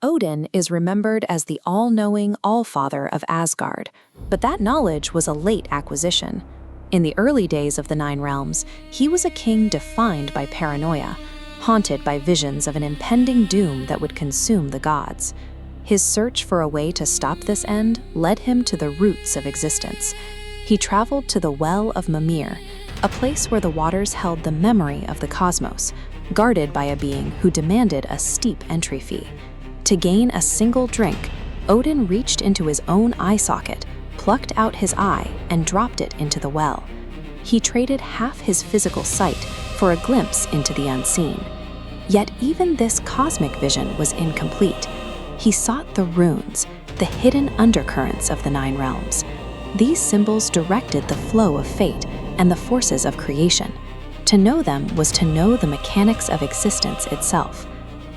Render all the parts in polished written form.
Odin is remembered as the all-knowing All-Father of Asgard, but that knowledge was a late acquisition. In the early days of the Nine Realms, he was a king defined by paranoia, haunted by visions of an impending doom that would consume the gods. His search for a way to stop this end led him to the roots of existence. He traveled to the Well of Mimir, a place where the waters held the memory of the cosmos, guarded by a being who demanded a steep entry fee. To gain a single drink, Odin reached into his own eye socket, plucked out his eye, and dropped it into the well. He traded half his physical sight for a glimpse into the unseen. Yet even this cosmic vision was incomplete. He sought the runes, the hidden undercurrents of the Nine Realms. These symbols directed the flow of fate and the forces of creation. To know them was to know the mechanics of existence itself.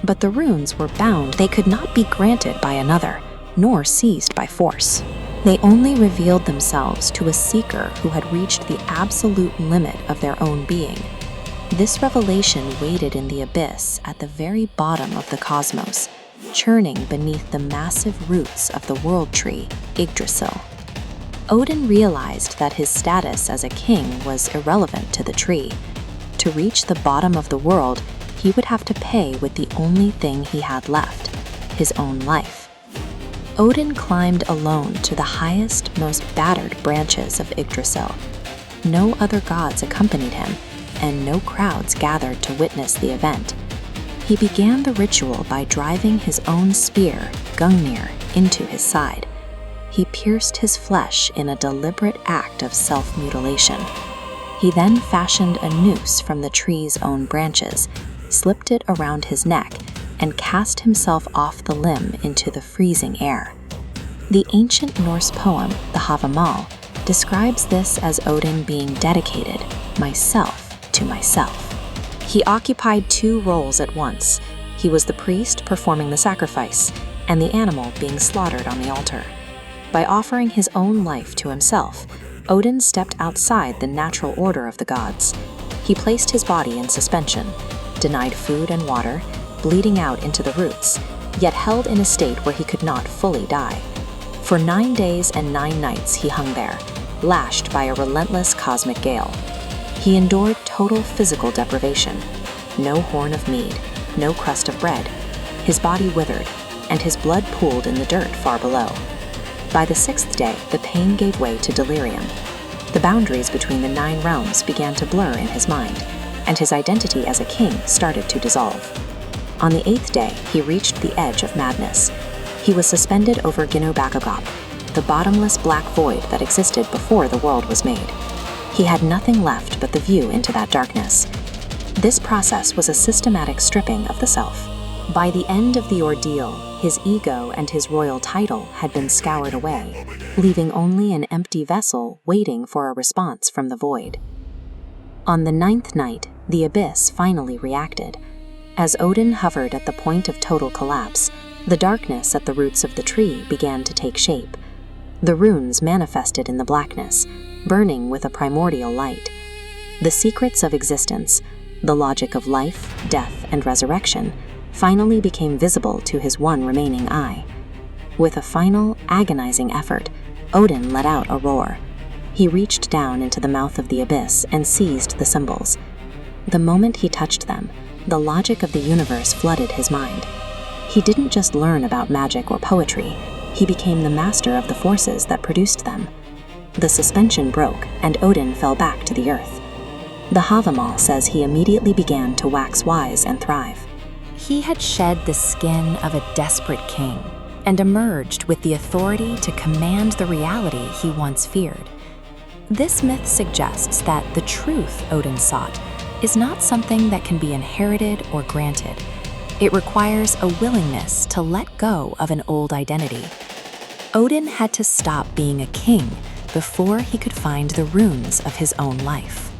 But the runes were bound. They could not be granted by another, nor seized by force. They only revealed themselves to a seeker who had reached the absolute limit of their own being. This revelation waited in the abyss at the very bottom of the cosmos, churning beneath the massive roots of the world tree, Yggdrasil. Odin realized that his status as a king was irrelevant to the tree. To reach the bottom of the world, he would have to pay with the only thing he had left, his own life. Odin climbed alone to the highest, most battered branches of Yggdrasil. No other gods accompanied him, and no crowds gathered to witness the event. He began the ritual by driving his own spear, Gungnir, into his side. He pierced his flesh in a deliberate act of self-mutilation. He then fashioned a noose from the tree's own branches, slipped it around his neck, and cast himself off the limb into the freezing air. The ancient Norse poem, the Havamal, describes this as Odin being dedicated, myself to myself. He occupied two roles at once. He was the priest performing the sacrifice, and the animal being slaughtered on the altar. By offering his own life to himself, Odin stepped outside the natural order of the gods. He placed his body in suspension, denied food and water, bleeding out into the roots, yet held in a state where he could not fully die. For 9 days and 9 nights he hung there, lashed by a relentless cosmic gale. He endured total physical deprivation. No horn of mead, no crust of bread. His body withered, and his blood pooled in the dirt far below. By the 6th day, the pain gave way to delirium. The boundaries between the 9 realms began to blur in his mind, and his identity as a king started to dissolve. On the 8th day, he reached the edge of madness. He was suspended over Ginnobagogop, the bottomless black void that existed before the world was made. He had nothing left but the view into that darkness. This process was a systematic stripping of the self. By the end of the ordeal, his ego and his royal title had been scoured away, leaving only an empty vessel waiting for a response from the void. On the 9th night, the abyss finally reacted. As Odin hovered at the point of total collapse, the darkness at the roots of the tree began to take shape. The runes manifested in the blackness, burning with a primordial light. The secrets of existence, the logic of life, death, and resurrection, finally became visible to his one remaining eye. With a final, agonizing effort, Odin let out a roar. He reached down into the mouth of the abyss and seized the symbols. The moment he touched them, the logic of the universe flooded his mind. He didn't just learn about magic or poetry, he became the master of the forces that produced them. The suspension broke, and Odin fell back to the earth. The Havamal says he immediately began to wax wise and thrive. He had shed the skin of a desperate king and emerged with the authority to command the reality he once feared. This myth suggests that the truth Odin sought is not something that can be inherited or granted. It requires a willingness to let go of an old identity. Odin had to stop being a king before he could find the runes of his own life.